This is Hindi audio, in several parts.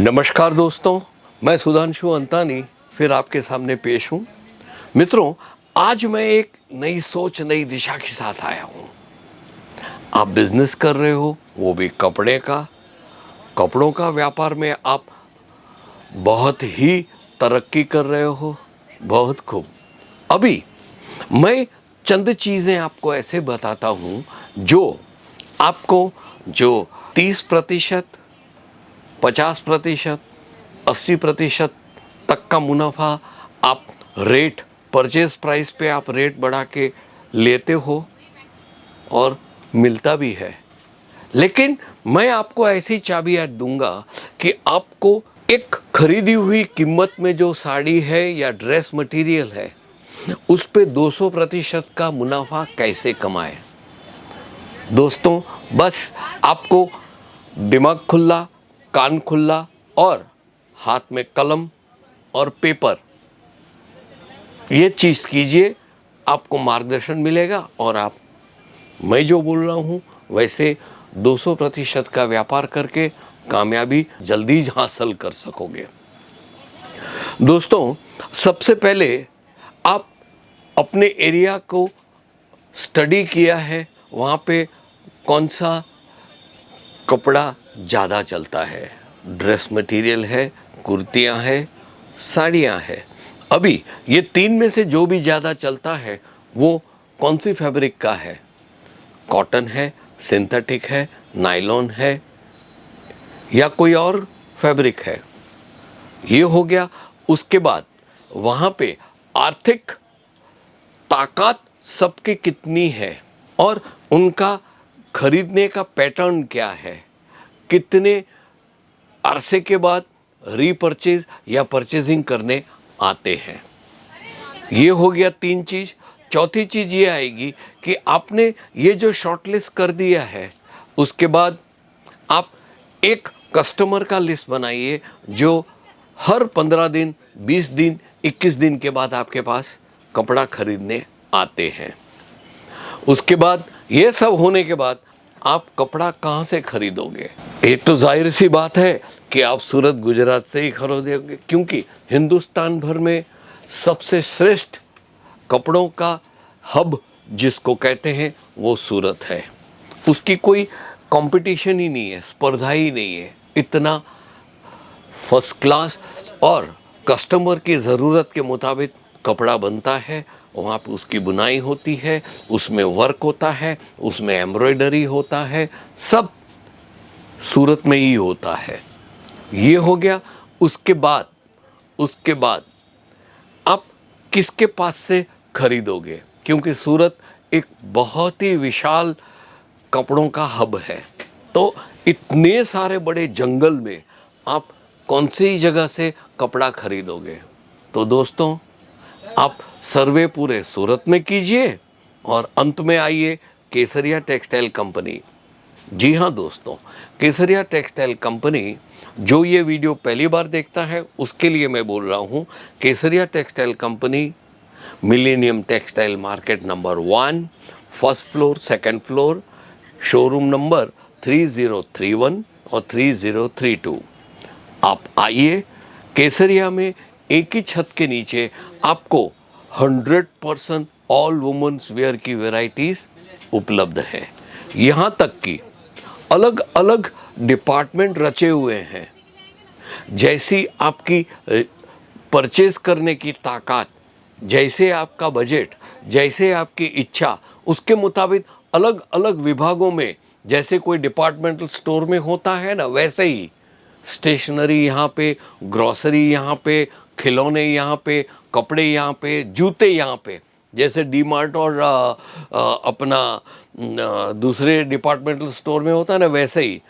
नमस्कार दोस्तों, मैं सुधांशु अंतानी फिर आपके सामने पेश हूँ। मित्रों, आज मैं एक नई सोच, नई दिशा के साथ आया हूँ। आप बिजनेस कर रहे हो, वो भी कपड़ों का व्यापार में आप बहुत ही तरक्की कर रहे हो, बहुत खूब। अभी मैं चंद चीज़ें आपको ऐसे बताता हूँ जो आपको जो 30%, 50%, 80% तक का मुनाफा आप रेट परचेज प्राइस पे आप रेट बढ़ा के लेते हो और मिलता भी है। लेकिन मैं आपको ऐसी चाबियां दूंगा कि आपको एक खरीदी हुई कीमत में जो साड़ी है या ड्रेस मटेरियल है उस पे 200% का मुनाफा कैसे कमाएं। दोस्तों, बस आपको दिमाग खुला, कान खुला और हाथ में कलम और पेपर, ये चीज़ कीजिए, आपको मार्गदर्शन मिलेगा और आप मैं जो बोल रहा हूँ वैसे 200% का व्यापार करके कामयाबी जल्दी हासिल कर सकोगे। दोस्तों, सबसे पहले आप अपने एरिया को स्टडी किया है, वहाँ पे कौन सा कपड़ा ज़्यादा चलता है। ड्रेस मटेरियल है, कुर्तियाँ हैं, साड़ियाँ हैं। अभी ये तीन में से जो भी ज़्यादा चलता है वो कौन सी फैब्रिक का है। कॉटन है, सिंथेटिक है, नायलॉन है या कोई और फैब्रिक है, ये हो गया। उसके बाद वहाँ पे आर्थिक ताकत सबकी कितनी है और उनका खरीदने का पैटर्न क्या है, कितने अरसे के बाद रीपरचेज या परचेजिंग करने आते हैं। ये हो गया तीन चीज़। चौथी चीज़ ये आएगी कि आपने ये जो शॉर्टलिस्ट कर दिया है उसके बाद आप एक कस्टमर का लिस्ट बनाइए जो हर 15 दिन, 20 दिन, 21 दिन के बाद आपके पास कपड़ा खरीदने आते हैं। उसके बाद ये सब होने के बाद आप कपड़ा कहाँ से खरीदोगे। एक तो जाहिर सी बात है कि आप सूरत, गुजरात से ही खरीदोगे, क्योंकि हिंदुस्तान भर में सबसे श्रेष्ठ कपड़ों का हब जिसको कहते हैं वो सूरत है। उसकी कोई कंपटीशन ही नहीं है, स्पर्धा ही नहीं है। इतना फर्स्ट क्लास और कस्टमर की ज़रूरत के मुताबिक कपड़ा बनता है। वहाँ पे उसकी बुनाई होती है, उसमें वर्क होता है, उसमें एम्ब्रॉयडरी होता है, सब सूरत में ही होता है। ये हो गया। उसके बाद आप किसके पास से खरीदोगे, क्योंकि सूरत एक बहुत ही विशाल कपड़ों का हब है। तो इतने सारे बड़े जंगल में आप कौन सी जगह से कपड़ा खरीदोगे। तो दोस्तों, आप सर्वे पूरे सूरत में कीजिए और अंत में आइए केसरिया टेक्सटाइल कंपनी। जी हाँ दोस्तों, केसरिया टेक्सटाइल कंपनी, जो ये वीडियो पहली बार देखता है उसके लिए मैं बोल रहा हूँ, Kesariya textile company millennium textile market number 1, first floor, second floor, showroom number 3031 और 3032। आप आइए। केसरिया में एक ही छत के नीचे आपको 100% ऑल वुमेन्स वेयर की वैरायटीज़ उपलब्ध है। यहाँ तक कि अलग अलग डिपार्टमेंट रचे हुए हैं। जैसी आपकी परचेज करने की ताकत, जैसे आपका बजट, जैसे आपकी इच्छा, उसके मुताबिक अलग अलग विभागों में, जैसे कोई डिपार्टमेंटल स्टोर में होता है ना, वैसे ही स्टेशनरी यहाँ पे, ग्रॉसरी यहाँ पे, खिलौने यहाँ पे, कपड़े यहाँ पे, जूते यहाँ पे, जैसे डी मार्ट और अपना दूसरे डिपार्टमेंटल स्टोर में होता है ना, वैसे ही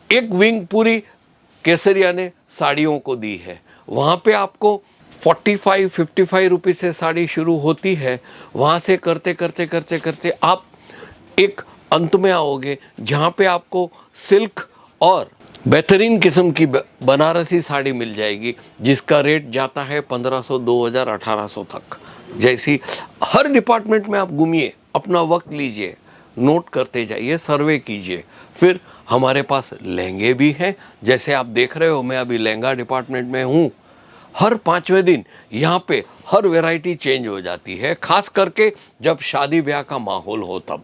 एक विंग पूरी केसरिया ने साड़ियों को दी है। वहाँ पे आपको 45-55 रुपये से साड़ी शुरू होती है। वहाँ से करते करते करते करते आप एक अंत में आओगे जहाँ पे आपको सिल्क और बेहतरीन किस्म की बनारसी साड़ी मिल जाएगी, जिसका रेट जाता है 1500, 2000, 1800 तक। जैसी हर डिपार्टमेंट में आप घूमिए, अपना वक्त लीजिए, नोट करते जाइए, सर्वे कीजिए, फिर हमारे पास लहंगे भी हैं, जैसे आप देख रहे हो मैं अभी लहंगा डिपार्टमेंट में हूँ। हर 5वें दिन यहाँ पे हर वैरायटी चेंज हो जाती है, खास करके जब शादी ब्याह का माहौल हो तब।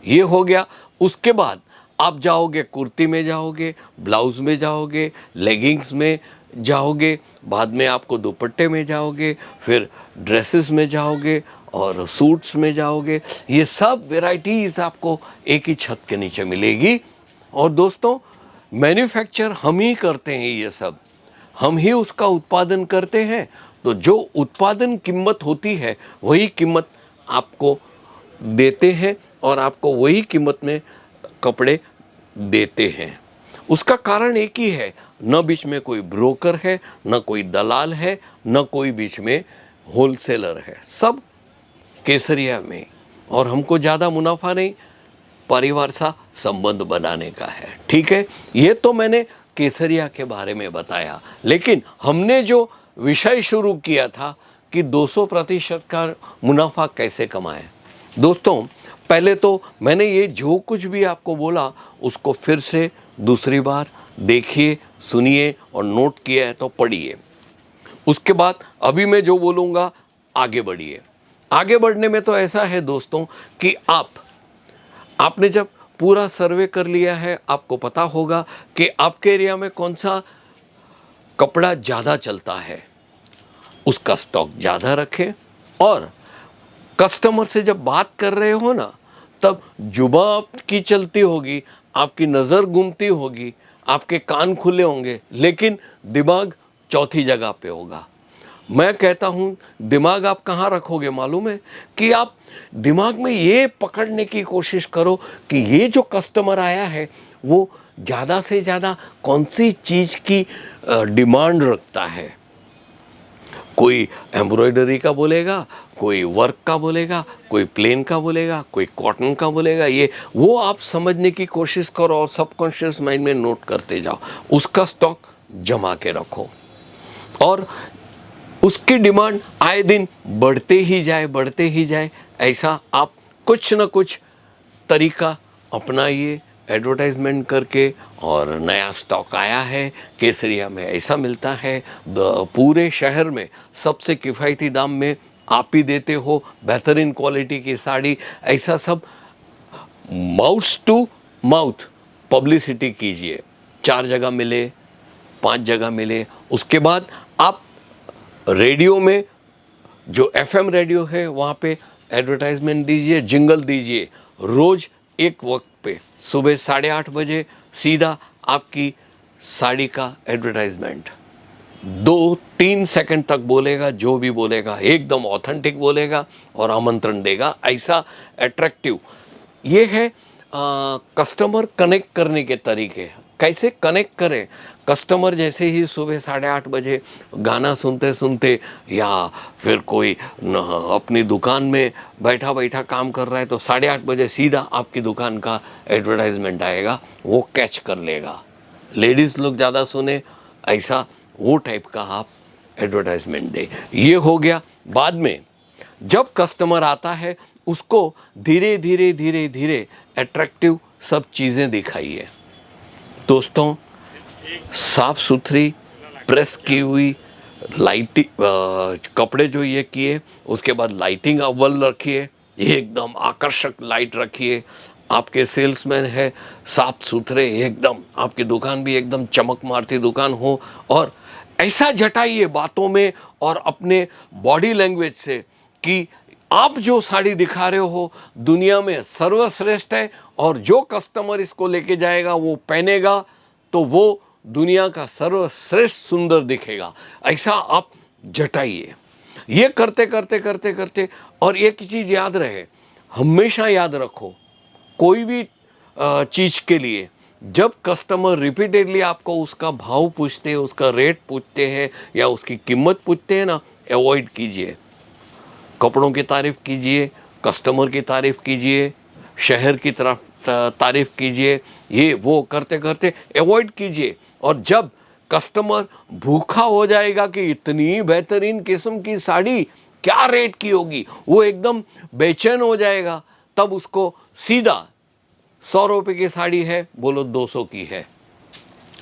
ये हो गया। उसके बाद आप जाओगे कुर्ती में, जाओगे ब्लाउज में, जाओगे लेगिंग्स में, जाओगे बाद में आपको दुपट्टे में जाओगे, फिर ड्रेसेस में जाओगे और सूट्स में जाओगे। ये सब वैरायटीज़ आपको एक ही छत के नीचे मिलेगी। और दोस्तों, मैन्युफैक्चर हम ही करते हैं, ये सब हम ही उसका उत्पादन करते हैं। तो जो उत्पादन कीमत होती है वही कीमत आपको देते हैं और आपको वही कीमत में कपड़े देते हैं। उसका कारण एक ही है, न बीच में कोई ब्रोकर है, न कोई दलाल है, न कोई बीच में होलसेलर है, सब केसरिया में। और हमको ज़्यादा मुनाफा नहीं, परिवार सा संबंध बनाने का है। ठीक है, ये तो मैंने केसरिया के बारे में बताया। लेकिन हमने जो विषय शुरू किया था कि 200% का मुनाफा कैसे कमाएं। दोस्तों, पहले तो मैंने ये जो कुछ भी आपको बोला उसको फिर से दूसरी बार देखिए, सुनिए और नोट किया है तो पढ़िए। उसके बाद अभी मैं जो बोलूँगा आगे बढ़िए। आगे बढ़ने में तो ऐसा है दोस्तों कि आपने जब पूरा सर्वे कर लिया है, आपको पता होगा कि आपके एरिया में कौन सा कपड़ा ज़्यादा चलता है, उसका स्टॉक ज़्यादा रखें। और कस्टमर से जब बात कर रहे हो ना, तब जुबान आपकी चलती होगी, आपकी नज़र घूमती होगी, आपके कान खुले होंगे, लेकिन दिमाग चौथी जगह पे होगा। मैं कहता हूँ दिमाग आप कहाँ रखोगे मालूम है? कि आप दिमाग में ये पकड़ने की कोशिश करो कि ये जो कस्टमर आया है वो ज़्यादा से ज़्यादा कौन सी चीज़ की डिमांड रखता है। कोई एम्ब्रॉयडरी का बोलेगा, कोई वर्क का बोलेगा, कोई प्लेन का बोलेगा, कोई कॉटन का बोलेगा। ये वो आप समझने की कोशिश करो और सबकॉन्शियस माइंड में नोट करते जाओ। उसका स्टॉक जमा के रखो और उसकी डिमांड आए दिन बढ़ते ही जाए। ऐसा आप कुछ न कुछ तरीका अपनाइए एडवर्टाइजमेंट करके। और नया स्टॉक आया है केसरिया में, ऐसा मिलता है पूरे शहर में सबसे किफ़ायती दाम में आप ही देते हो, बेहतरीन क्वालिटी की साड़ी। ऐसा सब माउथ टू माउथ पब्लिसिटी कीजिए। 4 जगह मिले, 5 जगह मिले। उसके बाद आप रेडियो में, जो FM रेडियो है वहाँ पे एडवर्टाइजमेंट दीजिए, जिंगल दीजिए। रोज़ एक वक्त पे सुबह 8:30 बजे सीधा आपकी साड़ी का एडवर्टाइजमेंट 2-3 सेकंड तक बोलेगा, जो भी बोलेगा एकदम ऑथेंटिक बोलेगा और आमंत्रण देगा, ऐसा अट्रैक्टिव। ये है कस्टमर कनेक्ट करने के तरीके। कैसे कनेक्ट करें? कस्टमर जैसे ही सुबह 8:30 बजे गाना सुनते सुनते या फिर कोई अपनी दुकान में बैठा बैठा काम कर रहा है तो 8:30 बजे सीधा आपकी दुकान का एडवर्टाइजमेंट आएगा, वो कैच कर लेगा। लेडीज़ लोग ज़्यादा सुने, ऐसा वो टाइप का आप एडवर्टाइजमेंट दें। ये हो गया। बाद में जब कस्टमर आता है उसको धीरे धीरे अट्रैक्टिव सब चीज़ें दिखाइए। दोस्तों, साफ सुथरी प्रेस की हुई कपड़े जो ये किए, उसके बाद लाइटिंग अव्वल रखिए, एकदम आकर्षक लाइट रखिए। आपके सेल्समैन है साफ सुथरे एकदम, आपकी दुकान भी एकदम चमक मारती दुकान हो। और ऐसा जटाइए बातों में और अपने बॉडी लैंग्वेज से कि आप जो साड़ी दिखा रहे हो दुनिया में सर्वश्रेष्ठ है, और जो कस्टमर इसको लेके जाएगा वो पहनेगा तो वो दुनिया का सर्वश्रेष्ठ सुंदर दिखेगा। ऐसा आप जटाइए। ये करते करते और एक चीज़ याद रहे, हमेशा याद रखो, कोई भी चीज़ के लिए जब कस्टमर रिपीटेडली आपको उसका भाव पूछते हैं, उसका रेट पूछते हैं या उसकी कीमत पूछते हैं ना, अवॉइड कीजिए। कपड़ों की तारीफ़ कीजिए, कस्टमर की तारीफ़ कीजिए, शहर की तरफ तारीफ़ कीजिए। ये वो करते करते अवॉइड कीजिए। और जब कस्टमर भूखा हो जाएगा कि इतनी बेहतरीन किस्म की साड़ी क्या रेट की होगी, वो एकदम बेचैन हो जाएगा, तब उसको सीधा 100 रुपए की साड़ी है, बोलो 200 की है,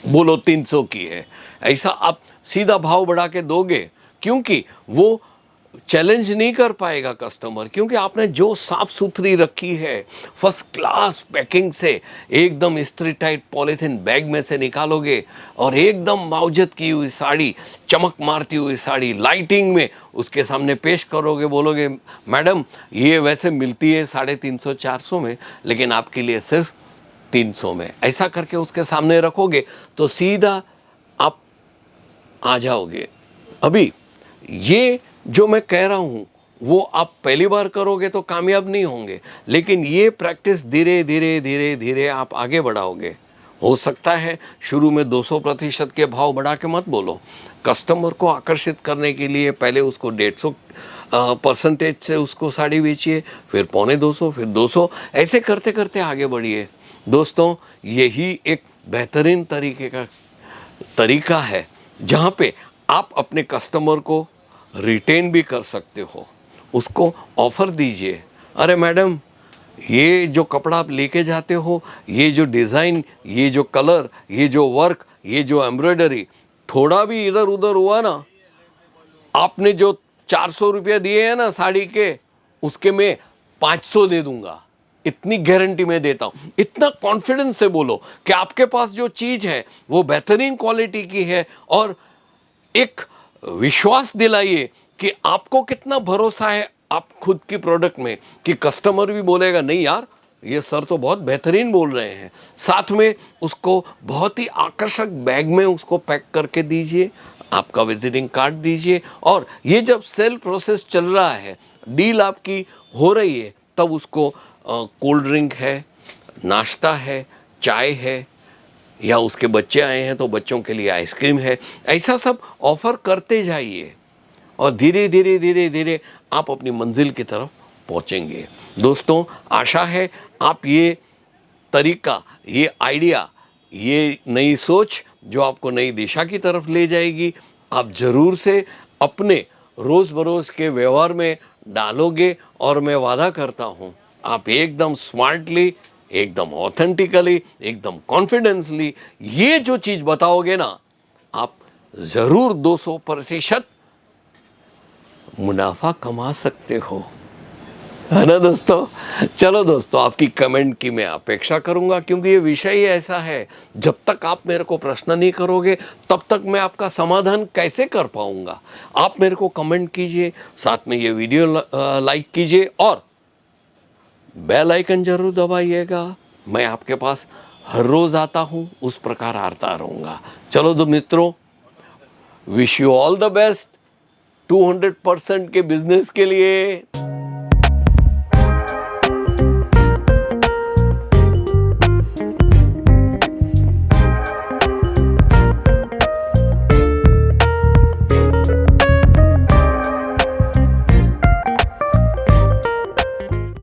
बोलो 300 की है। ऐसा आप सीधा भाव बढ़ा के दोगे, क्योंकि वो चैलेंज नहीं कर पाएगा कस्टमर, क्योंकि आपने जो साफ सुथरी रखी है, फर्स्ट क्लास पैकिंग से एकदम इस्त्री टाइट पॉलीथिन बैग में से निकालोगे और एकदम मावजत की हुई साड़ी, चमक मारती हुई साड़ी लाइटिंग में उसके सामने पेश करोगे, बोलोगे मैडम ये वैसे मिलती है 350-400 में, लेकिन आपके लिए सिर्फ 300 में। ऐसा करके उसके सामने रखोगे तो सीधा आप आ जाओगे। अभी ये जो मैं कह रहा हूँ वो आप पहली बार करोगे तो कामयाब नहीं होंगे, लेकिन ये प्रैक्टिस धीरे धीरे धीरे धीरे आप आगे बढ़ाओगे। हो सकता है शुरू में 200% के भाव बढ़ा के मत बोलो, कस्टमर को आकर्षित करने के लिए पहले उसको 150% से उसको साड़ी बेचिए, फिर 250, फिर 200, ऐसे करते करते आगे बढ़िए। दोस्तों यही एक बेहतरीन तरीका है जहाँ पे आप अपने कस्टमर को रिटेन भी कर सकते हो। उसको ऑफ़र दीजिए, अरे मैडम ये जो कपड़ा आप लेके जाते हो, ये जो डिज़ाइन, ये जो कलर, ये जो वर्क, ये जो एम्ब्रॉयडरी, थोड़ा भी इधर उधर हुआ ना, आपने जो 400 रुपये दिए हैं ना साड़ी के, उसके मैं 500 दे दूंगा, इतनी गारंटी मैं देता हूँ। इतना कॉन्फिडेंस से बोलो कि आपके पास जो चीज़ है वो बेहतरीन क्वालिटी की है, और एक विश्वास दिलाइए कि आपको कितना भरोसा है आप खुद की प्रोडक्ट में, कि कस्टमर भी बोलेगा नहीं यार ये सर तो बहुत बेहतरीन बोल रहे हैं। साथ में उसको बहुत ही आकर्षक बैग में उसको पैक करके दीजिए, आपका विजिटिंग कार्ड दीजिए, और ये जब सेल प्रोसेस चल रहा है, डील आपकी हो रही है, तब उसको कोल्ड ड्रिंक है, नाश्ता है, चाय है, या उसके बच्चे आए हैं तो बच्चों के लिए आइसक्रीम है, ऐसा सब ऑफ़र करते जाइए और धीरे धीरे धीरे धीरे आप अपनी मंजिल की तरफ पहुंचेंगे। दोस्तों आशा है आप ये तरीका, ये आइडिया, ये नई सोच जो आपको नई दिशा की तरफ ले जाएगी, आप ज़रूर से अपने रोज़ बरोज़ के व्यवहार में डालोगे, और मैं वादा करता हूँ आप एकदम स्मार्टली, एकदम ऑथेंटिकली, एकदम कॉन्फिडेंसली ये जो चीज़ बताओगे ना, आप ज़रूर 200% मुनाफा कमा सकते हो, है ना दोस्तों। चलो दोस्तों आपकी कमेंट की मैं अपेक्षा करूंगा, क्योंकि ये विषय ही ऐसा है, जब तक आप मेरे को प्रश्न नहीं करोगे तब तक मैं आपका समाधान कैसे कर पाऊंगा। आप मेरे को कमेंट कीजिए, साथ में ये वीडियो लाइक कीजिए और बेल आइकन जरूर दबाइएगा। मैं आपके पास हर रोज़ आता हूँ, उस प्रकार आता रहूँगा। चलो तो मित्रों, wish you all the best 200% के बिजनेस के लिए।